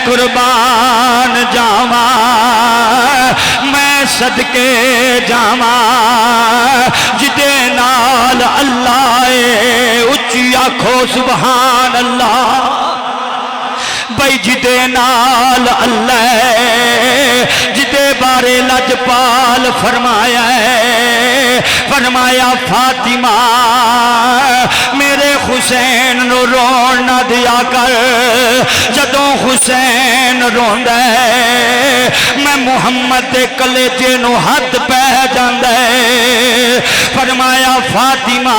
قربان جاواں میں صدقے جاواں جدے نال اللہ اچھی آکھو سبحان اللہ بھائی جدے نال اللہ جدے بارے لجپال فرمایا ہے فرمایا فاطمہ میرے حسین نو رون نہ دیا کر جدوں حسین روندا ہے میں محمد دے کلیجے نو ہاتھ پہ جاندا ہے فرمایا فاطمہ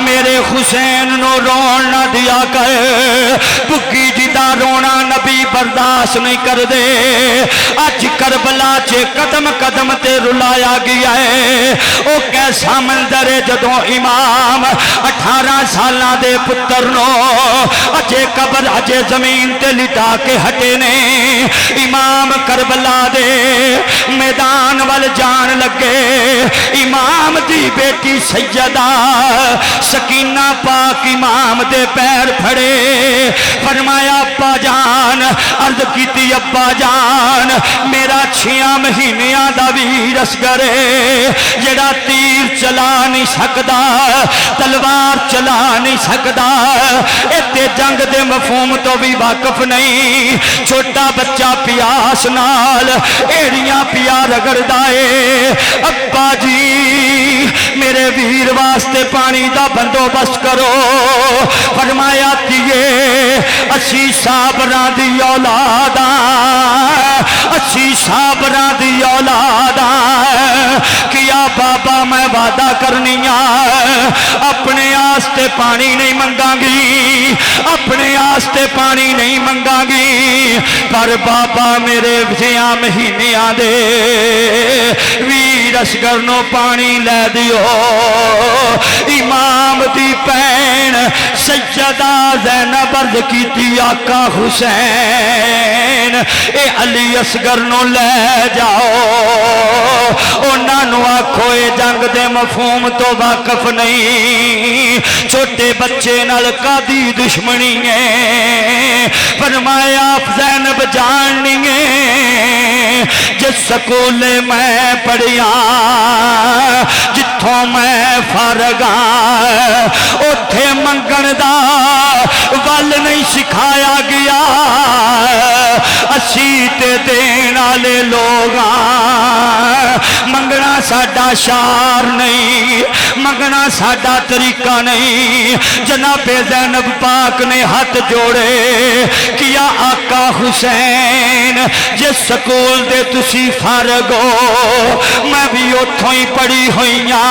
میرے حسین نو رون نہ دیا کر بھکی جی دا رونا نبی برداشت نہیں کر دے اج کربلا چے قدم قدم تے رلایا گیا ہے او کیسا منظر ہے جدوں امام 18 سالاں دے پتر نو اجے قبر اجے زمین تے لٹا کے ہٹے نے امام کربلا دے میدان وال جان لگے امام دی بیٹی سیدہ سکینہ پاک امام دے پیر پھڑے فرمایا ابا جان عرض کیتی ابا جان میرا 6 مہینیاں دا ویر اصغر جڑا تیر چلا نہیں سکدا تلوار چلا نہیں سکدا اتے جنگ دے مفہوم تو بھی واقف نہیں چھوٹا بچہ پیاس نال ایڑیاں پیا رگڑدا ہے ابا جی میرے ویر واسطے پانی دا بندوبست کرو فرمایا تیے اسی صابراں دی اولاد اسی صابراں دی اولاد کیا بابا میں وعدہ کرنی اپنے آستے پانی نہیں منگاں گی اپنے آستے پانی نہیں منگاں گی پر بابا میرے 6 مہینیاں دے ویر اصغر نو پانی لے دیو امام دی پین سیدہ زینب عرض کیتی آقا حسین اے علی اصغر نو لے جاؤ انہاں نو آکھو اے جنگ دے مفہوم تو واقف نہیں چھوٹے بچے نال کادی دشمنی ہے فرمایا زینب جاننی ہے جس سکول میں پڑھیا جتھوں میں فارغاں اوتھے منگن دا ول نہیں سکھایا گیا اسی تے دین والے لوگاں منگنا ساڈا شعار نہیں منگنا ساڈا طریقہ نہیں جناب زینب پاک نے ہاتھ جوڑے کیا آقا حسین جس سکول دے تسی فارغ ہو میں بھی اتھوں ہی پڑھی ہوئیاں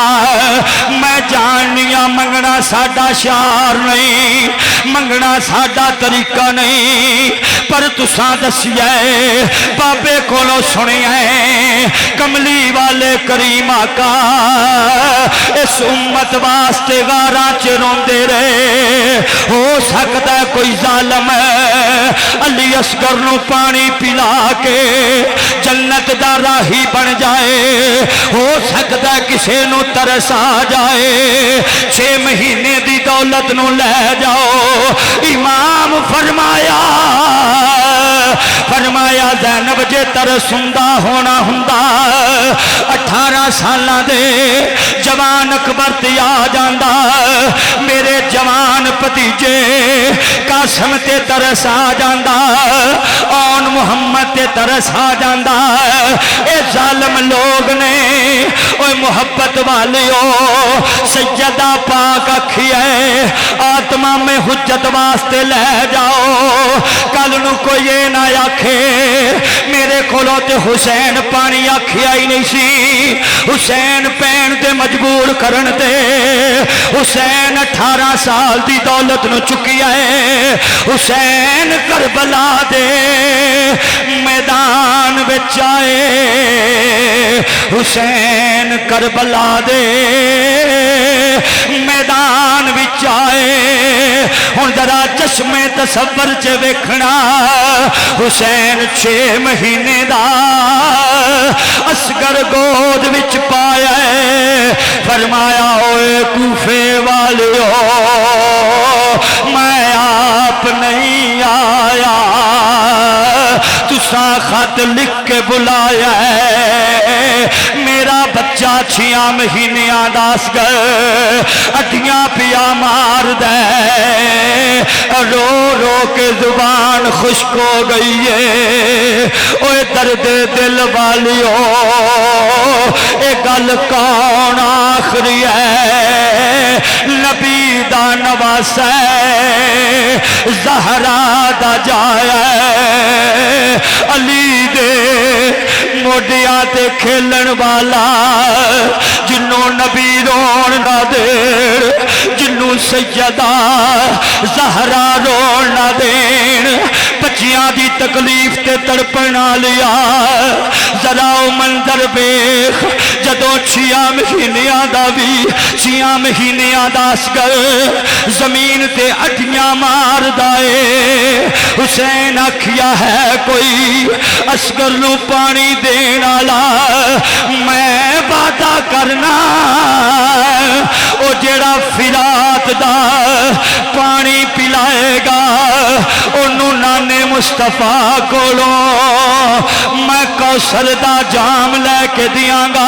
میں جاننیاں منگنا ساڈا شعار نہیں منگنا ساڈا طریقہ نہیں پر تساں دسیا بابے کولوں سنیا کملی والے کریم آقا اس امت واسطے غاراں چ روندے رہے ہو سکتا ہے کوئی ظالم علی اصغر نو پانی پلا کے جنت دا راہی بن جائے ہو سکتا ہے کسے نو ترس آ جائے 6 مہینے دی دولت نو لے جاؤ امام فرمایا زینب جے ترسندہ ہونا ہندہ 18 سالاں دے جوان اکبر تے آ جاندہ میرے جوان پتیجے قاسم تے ترس آ جاندہ آن محمد تے ترس آ جاندہ اے ظالم لوگ نے اوہ محبت والیو سیدہ پاک اکھی ہے آتما میں حجت واسطے لے جاؤ کل نو کوئی یہ نہ آکھے میرے کھولو تے حسین پانی آکھی آئی نہیں سی حسین پین تے مجبور کرن تے حسین 18 سال دی دولت نو چکی ہے حسین کربلا دے میدان وچ آئے حسین کربلا دے میدان وچ آئے ہن ذرا چشمے تصور چ ویکھنا حسین 6 مہینے دا اصغر گود وچ پایا ہے فرمایا اوے کوفے والیو میں آپ نہیں آیا تسا خط لکھ کے بلایا ہے میرا بچہ 6 مہینیاں دا اصغر اٹیاں پیا مار دے رو رو کے زبان خشک ہو گئی ہے اوے درد دل والیو اے گل کون آخری ہے نبی دا نواس ہے زہرا دا جایا ہے علی دے موڈیاں تے کھیلن والا جنوں نبی رون نہ دین جنوں سیدہ زہرا رون نہ دین بچیاں دی تکلیف تے تڑپنا لیا ذرا او منظر ویکھ جدوں 6 مہینیاں دا بھی 6 مہینیاں دا اصغر زمین تے اٹیاں مار دائے حسین آکھیا ہے کوئی اصغر نو پانی دین والا میں وعدہ کرنا او جیڑا فرات دا پانی پلائے گا انہوں نانے مصطفیٰ کولوں میں کوثر دا جام لے کے دیاں گا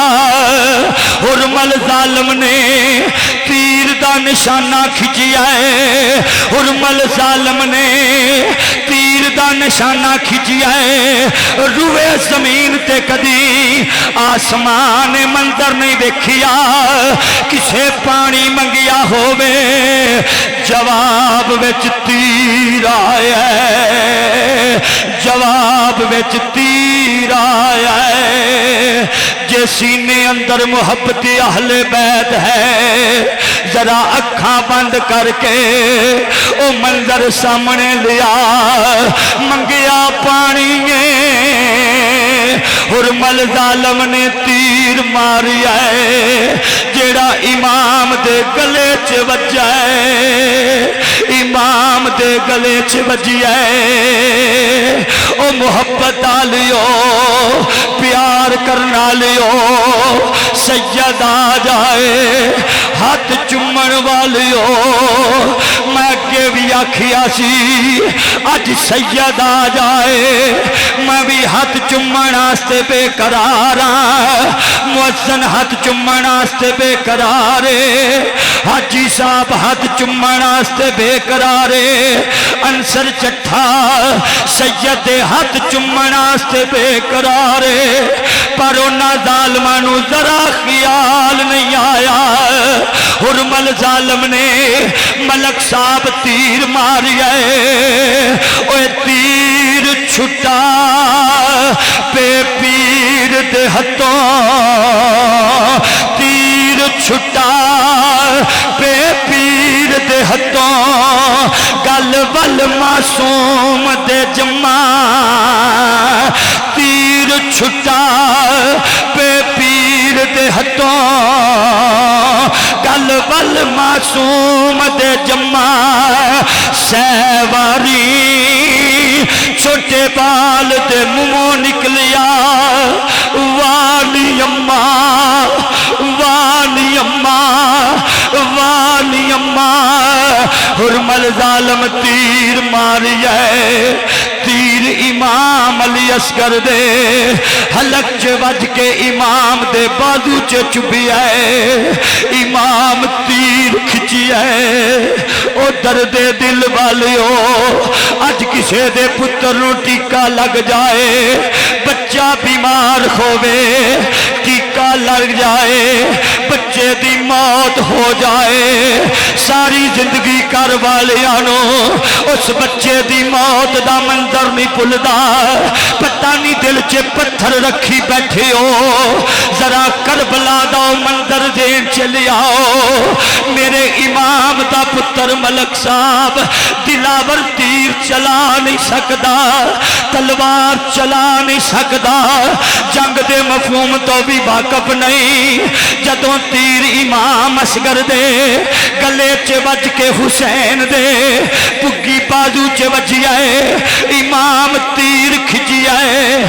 حرمل ظالم نے تیر دا نشانہ کھچیا ہے حرمل ظالم نے تیر دا نشانہ کھچیا ہے روئے زمین تے کدی آسمان منظر نہیں دیکھیا کسے پانی منگیا ہووے جواب وچ تیر آیا ہے جواب وچ تیر آیا ہے جے سینے اندر محبت اہل بیت ہے ذرا اکھاں بند کر کے او منظر سامنے لیا منگیا پانی حرمل ظالم نے تیر ماریا ہے جیڑا امام دے گلے چ وجا ہے امام دے گلے چ وجیا ہے او محبت آلیو پیار کرنا لیو سید آ جائے ہاتھ چمن والیو میں کہ بھی آکھیا سی اج سید آ جائے میں بھی ہاتھ چمن آستے بے قرار مؤذن ہاتھ چمن آستے بے قرارے حاجی صاحب ہاتھ چمن آستے بے قرارے انصر چٹھا سید ہاتھ چمن آستے بے قرارے پر انہاں ظالمانو ذرا خیال نہیں آیا حرمل ظالم نے ملک صاحب تیر ماریا ہے اوے تیر چھٹا پہ پیر دے ہتھوں تیر چھٹا پہ پیر دے ہتھوں گل ول معصوم دے جمع تیر چھٹا پہ پیر دے ہتھوں گل ول معصوم دے جمع سیواری چھوٹے بال دے منہوں نکلیا والی اماں والی اماں والی اماں حرمل ظالم تیر ماریا ہے تیر امام علی اصغر دے حلق چ وج کے امام دے بازو چ چبیا ہے امام تیر کھچیا ہے او درد دل والیو اج کسے دے پتر نو ٹیکا لگ جائے بچہ بیمار ہووے ٹیکا لگ جائے بچے دی موت ہو جائے ساری زندگی کر والیانو اس بچے دی موت دا منظر نہیں بھلدا پتہ نہیں دل چ پتھر رکھی بیٹھے ہو ذرا کربلا دا منظر دین چلے آؤ میرے امام دا پتر ملک صاحب دلاور تیر چلا نہیں سکدا تلوار چلا نہیں سکدا جنگ دے مفہوم تو بھی واقف نہیں جدوں تیر امام اصغر دے گلے چ وج کے حسین دے پگی بازو چ وجیا ہے امام تیر کھچیا ہے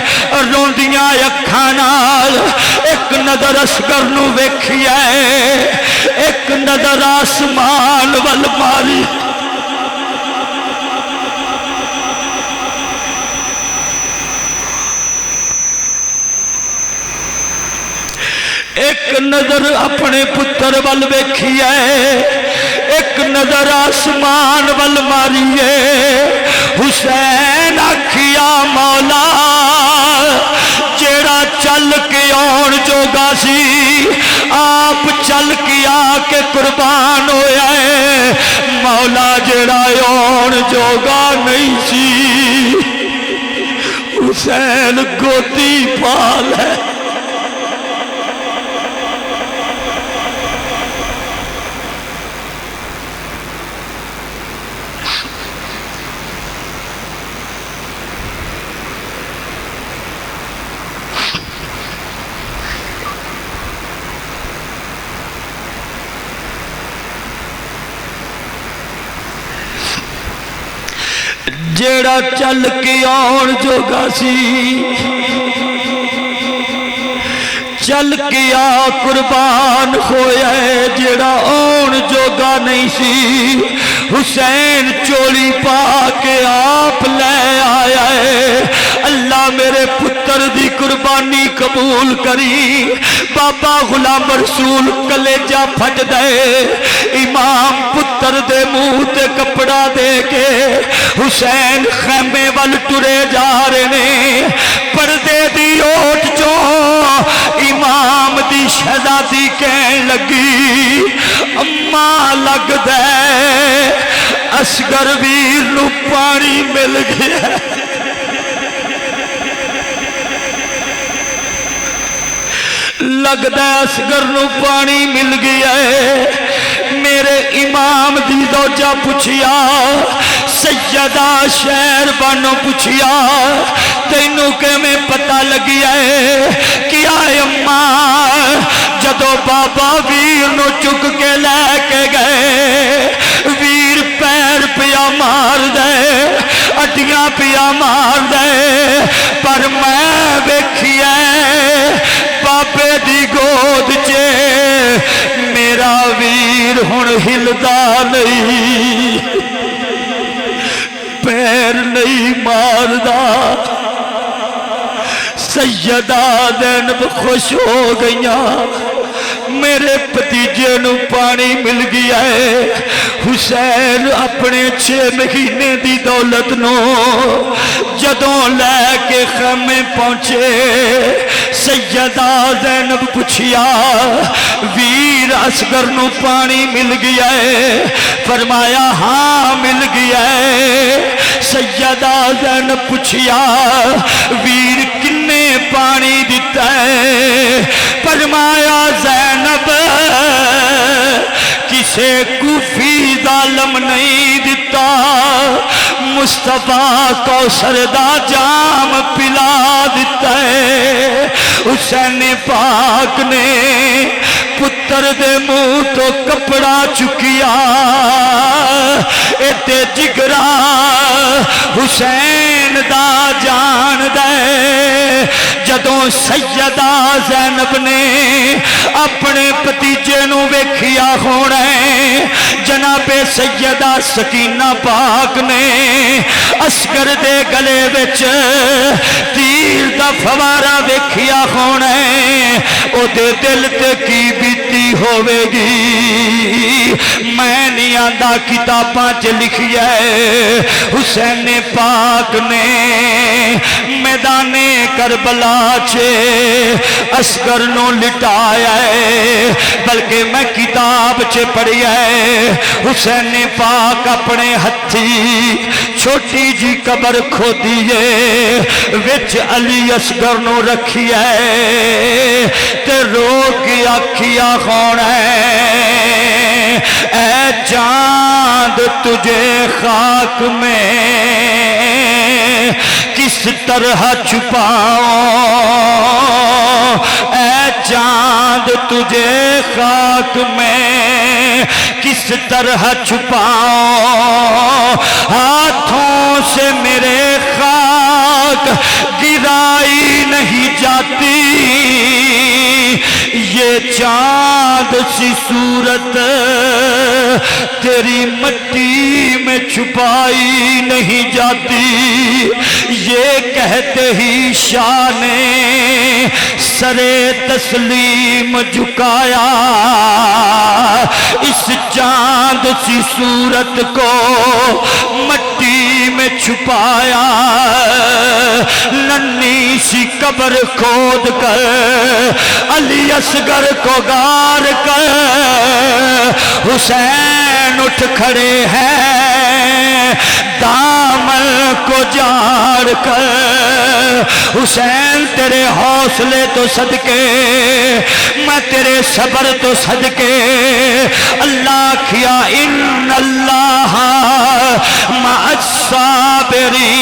روندیاں اکھاں نال ایک نظر اصغر نو ویکھیا ہے ایک نظر آسمان ول ماری ایک نظر اپنے پتر ول ویکھی ہے، ایک نظر آسمان ول ماری ہے۔ حسین آکھیا مولا جیڑا چل کے آن جوگا سی آپ چل کے آ کے قربان ہویا ہے، مولا جیڑا آن جوگا نہیں سی حسین گودی پال ہے۔ جیڑا چل کے آن جوگا سی چل کے آ قربان ہویا ہے، جیڑا آن جوگا نہیں سی حسین چولی پا کے آپ لے آیا ہے۔ اللہ میرے پتر دی قربانی قبول کری۔ بابا غلام رسول کلیجہ پھٹ دے، امام پتر دے منہ تے کپڑا دے کے حسین خیمے وال ٹرے جا رہے نے، پردے دی اوٹ جو امام دی شہزادی کہن لگی اماں لگ دے اصغر ویر نو پانی مل گیا۔ لگدا اصغر نو پانی مل گیا ہے۔ میرے امام دی زوجہ پوچھیا سیدہ شہر بانو پوچھیا تینوں کہ میں پتہ لگیا ہے کیا اماں جدو بابا ویر نو چک کے لے کے گئے ویر پیر پیا مار دے اڈیاں پیا مار دے پر میں ویکھیا بابے دی گود چے میرا ویر ہن ہلدا نہیں پیر نہیں ماردا۔ سیدہ زینب خوش ہو گئیاں میرے بھتیجے نو پانی مل گیا ہے۔ حسین اپنے 6 مہینے دی دولت نو جدوں لے کے خیمے پہنچے سیدہ زینب پوچھیا ویر اصغر نو پانی مل گیا ہے؟ فرمایا ہاں مل گیا ہے۔ سیدہ زینب پوچھیا ویر کنے پانی دیتا ہے؟ فرمایا زینب کسے کوفی ظالم نہیں دیتا مصطفیٰ کوثر دا جام پلا دیتا ہے۔ حسین پاک نے پتر دے منہ تو کپڑا چکیا ایتے جگرا حسین دا جان دے۔ جدوں سیدہ زینب نے اپنے بھتیجے نو ویکھیا ہونا جناب سیدہ سکینہ پاک نے اصغر دے گلے وچ تیر دا فوارا ویکھیا ہونا او دے دل تے کی بیتی ہوے گی میں نہیں آندا کتاباں چ لکھیا ہے حسین پاک نے میدان کربلا اصغر نو لٹایا ہے بلکہ میں کتاب چ پڑھیا ہے حسین پاک اپنے ہتھی چھوٹی جی قبر کھودیے وچ علی اصغر نو رکھی ہے تے رو کے آکھیا ہونا اے چاند تجھے خاک میں کس طرح چھپاؤں اے چاند تجھے خاک میں کس طرح چھپاؤں ہاتھوں سے میرے خاک گرائی نہیں جاتی یہ چاند سی صورت تیری مٹی میں چھپائی نہیں جاتی، یہ کہتے ہی شاہ نے سرے تسلیم جھکایا، اس چاند سی صورت کو مٹی میں چھپایا، ننھی سی قبر کھود کر علی اصغر کو گار کر حسین اٹھ کھڑے ہیں دامن کو جاڑ کر۔ حسین تیرے حوصلے تو صدقے، میں تیرے صبر تو صدقے، اللہ کیا ان اللہ مع الصابرین،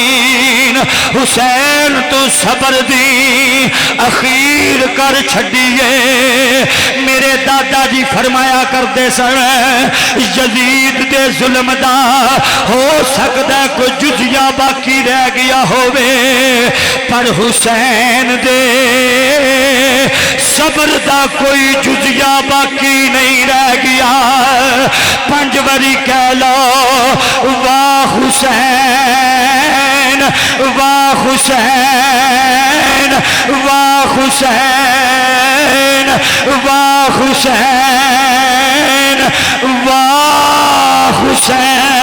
حسین تو صبر دی اخیر کر چھڑیے۔ میرے دادا جی فرمایا کرتے سن یزید دے ظلم دا ہو سکتا ہے کوئی جزیہ باقی رہ گیا ہووے، پر حسین دے صبر دا کوئی جزیہ باقی نہیں رہ گیا۔ 5 باری کہہ لو واہ حسین واہ حسین واہ حسین واہ حسین واہ حسین۔